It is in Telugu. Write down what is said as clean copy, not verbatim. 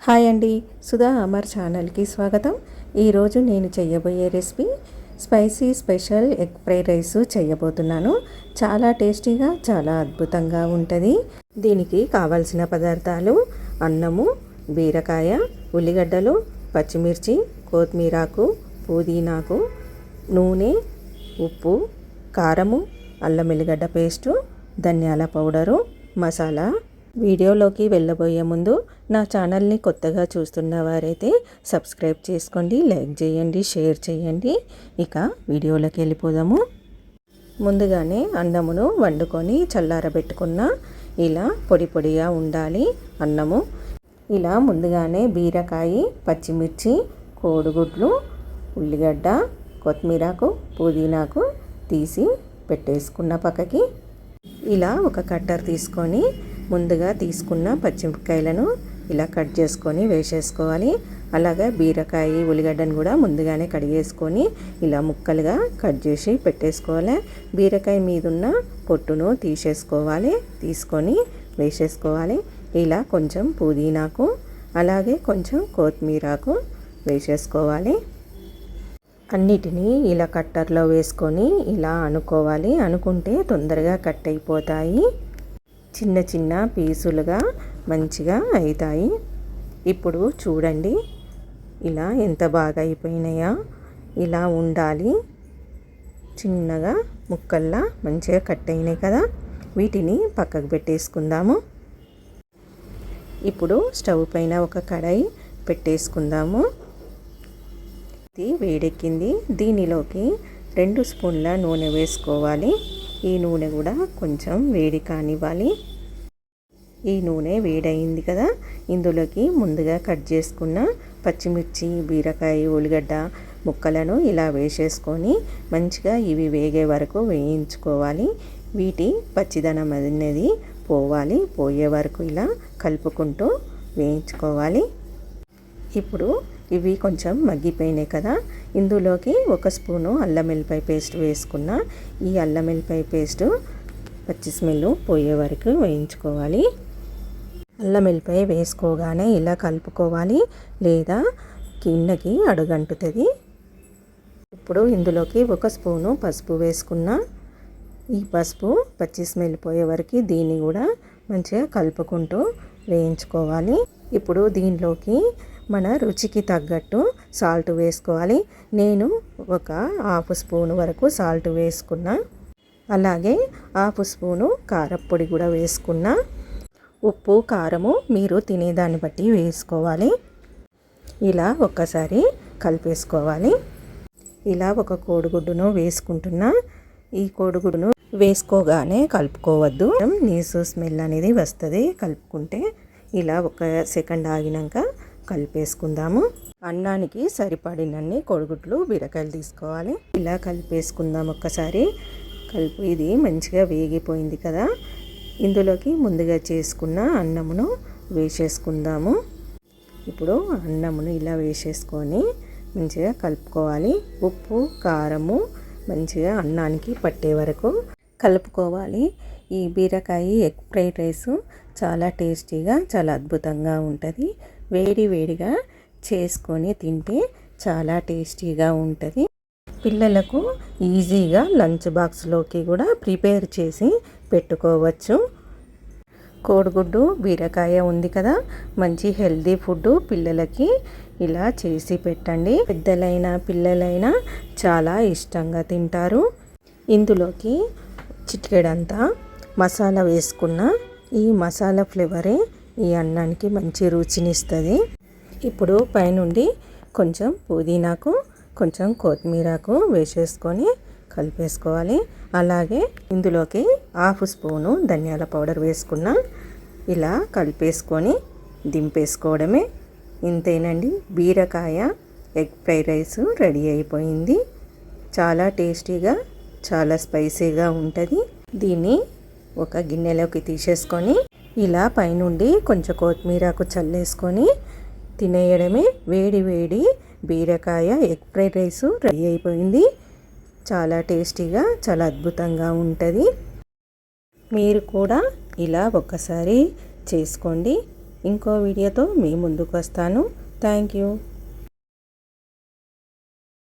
హాయ్ అండి, సుధా అమర్ ఛానల్కి స్వాగతం. ఈరోజు నేను చేయబోయే recipe spicy special egg fried rice చేయబోతున్నాను. చాలా టేస్టీగా, చాలా అద్భుతంగా ఉంటుంది. దీనికి కావాల్సిన పదార్థాలు: అన్నము, బీరకాయ, ఉల్లిగడ్డలు, పచ్చిమిర్చి, కొత్తిమీరాకు, పుదీనాకు, నూనె, ఉప్పు, కారము, అల్లం వెల్లిగడ్డ పేస్టు, ధనియాల పౌడరు, మసాలా. వీడియోలోకి వెళ్ళబోయే ముందు నా ఛానల్ని కొత్తగా చూస్తున్న వారైతే సబ్స్క్రైబ్ చేసుకోండి, లైక్ చేయండి, షేర్ చేయండి. ఇక వీడియోలోకి వెళ్ళిపోదాము. ముందుగానే అన్నమును వండుకొని చల్లారబెట్టుకున్న ఇలా పొడి పొడిగా ఉండాలి అన్నము. ఇలా ముందుగానే బీరకాయ, పచ్చిమిర్చి, కోడిగుడ్లు, ఉల్లిగడ్డ, కొత్తిమీరాకు, పుదీనాకు తీసి పెట్టేసుకున్న పక్కకి. ఇలా ఒక కట్టర్ తీసుకొని ముందుగా తీసుకున్న పచ్చిమిరపకాయలను ఇలా కట్ చేసుకొని వేసేసుకోవాలి. అలాగే బీరకాయ, ఉల్లిగడ్డను కూడా ముందుగానే కడిగేసుకొని ఇలా ముక్కలుగా కట్ చేసి పెట్టేసుకోవాలి. బీరకాయ మీదున్న పొట్టును తీసేసుకోవాలి, తీసుకొని వేసేసుకోవాలి. ఇలా కొంచెం పుదీనాకు, అలాగే కొంచెం కొత్తిమీరాకు వేసేసుకోవాలి. అన్నిటినీ ఇలా కట్టర్లో వేసుకొని ఇలా అనుకోవాలి. అనుకుంటే తొందరగా కట్ అయిపోతాయి, చిన్న చిన్న పీసులుగా మంచిగా అవుతాయి. ఇప్పుడు చూడండి ఇలా ఎంత బాగా అయిపోయినాయా. ఇలా ఉండాలి, చిన్నగా ముక్కల్లా మంచిగా కట్ అయినాయి కదా. వీటిని పక్కకు పెట్టేసుకుందాము. ఇప్పుడు స్టవ్ పైన ఒక కడాయి పెట్టేసుకుందాము. ఇది వేడెక్కింది. దీనిలోకి 2 స్పూన్ల నూనె వేసుకోవాలి. ఈ నూనె కూడా కొంచెం వేడి కానివ్వాలి. ఈ నూనె వేడయింది కదా, ఇందులోకి ముందుగా కట్ చేసుకున్న పచ్చిమిర్చి, బీరకాయ, ఉల్లిగడ్డ ముక్కలను ఇలా వేసేసుకొని మంచిగా ఇవి వేగే వరకు వేయించుకోవాలి. వీటి పచ్చిదనం అనేది పోవాలి, పోయే వరకు ఇలా కలుపుకుంటూ వేయించుకోవాలి. ఇప్పుడు ఇవి కొంచెం మగ్గిపోయినాయి కదా, ఇందులోకి 1 స్పూను అల్లం వెల్లిపాయ పేస్ట్ వేసుకున్న. ఈ అల్లం వెల్లిపాయ పేస్ట్ పచ్చి స్మెల్ పోయే వరకు వేయించుకోవాలి. అల్లం వెల్లిపాయ వేసుకోగానే ఇలా కలుపుకోవాలి, లేదా కిందకి అడుగంటుతుంది. ఇప్పుడు ఇందులోకి 1 స్పూను పసుపు వేసుకున్న. ఈ పసుపు పచ్చి స్మెల్ పోయే వరకు దీన్ని కూడా మంచిగా కలుపుకుంటూ వేయించుకోవాలి. ఇప్పుడు దీనిలోకి మన రుచికి తగ్గట్టు సాల్ట్ వేసుకోవాలి. నేను ఒక 1/2 స్పూను వరకు సాల్ట్ వేసుకున్నా. అలాగే 1/2 స్పూను కారప్పొడి కూడా వేసుకున్నా. ఉప్పు, కారము మీరు తినేదాన్ని బట్టి వేసుకోవాలి. ఇలా ఒక్కసారి కలిపేసుకోవాలి. ఇలా ఒక కోడిగుడ్డును వేసుకుంటున్నా. ఈ కోడిగుడ్డును వేసుకోగానే కలుపుకోవద్దు, నీసు స్మెల్ అనేది వస్తుంది కలుపుకుంటే. ఇలా 1 సెకండ్ ఆగినాక కలిపేసుకుందాము. అన్నానికి సరిపడినన్ని కోడిగుడ్లు, బీరకాయలు తీసుకోవాలి. ఇలా కలిపేసుకుందాం ఒక్కసారి. ఇది మంచిగా వేగిపోయింది కదా, ఇందులోకి ముందుగా చేసుకున్న అన్నమును వేసేసుకుందాము. ఇప్పుడు అన్నమును ఇలా వేసేసుకొని మంచిగా కలుపుకోవాలి. ఉప్పు, కారము మంచిగా అన్నానికి పట్టే వరకు కలుపుకోవాలి. ఈ బీరకాయ ఎగ్ ఫ్రైడ్ రైస్ చాలా టేస్టీగా, చాలా అద్భుతంగా ఉంటుంది. వేడి వేడిగా చేసుకొని తింటే చాలా టేస్టీగా ఉంటుంది. పిల్లలకు ఈజీగా లంచ్ బాక్స్లోకి కూడా ప్రిపేర్ చేసి పెట్టుకోవచ్చు. కోడిగుడ్డు, బీరకాయ ఉంది కదా, మంచి హెల్తీ ఫుడ్. పిల్లలకి ఇలా చేసి పెట్టండి. పెద్దలైనా పిల్లలైనా చాలా ఇష్టంగా తింటారు. ఇందులోకి చిటికెడంతా మసాలా వేసుకున్న. ఈ మసాలా ఫ్లేవరే ఈ అన్నానికి మంచి రుచినిస్తుంది. ఇప్పుడు పైనుండి కొంచెం పుదీనాకు, కొంచెం కొత్తిమీరాకు వేసేసుకొని కలిపేసుకోవాలి. అలాగే ఇందులోకి 1/2 స్పూను ధనియాల పౌడర్ వేసుకున్న. ఇలా కలిపేసుకొని దింపేసుకోవడమే. ఇంతేనండి, బీరకాయ ఎగ్ ఫ్రైడ్ రైస్ రెడీ అయిపోయింది. చాలా టేస్టీగా, చాలా స్పైసీగా ఉంటుంది. దీన్ని ఒక గిన్నెలోకి తీసేసుకొని ఇలా పైనుండి కొంచెం కొత్తిమీరాకు చల్లేసుకొని తినేయడమే. వేడి వేడి బీరకాయ ఎగ్ ఫ్రైడ్ రైస్ రెడీ అయిపోయింది. చాలా టేస్టీగా, చాలా అద్భుతంగా ఉంటుంది. మీరు కూడా ఇలా ఒక్కసారి చేసుకోండి. ఇంకో వీడియోతో మీ ముందుకు వస్తాను. Thank you.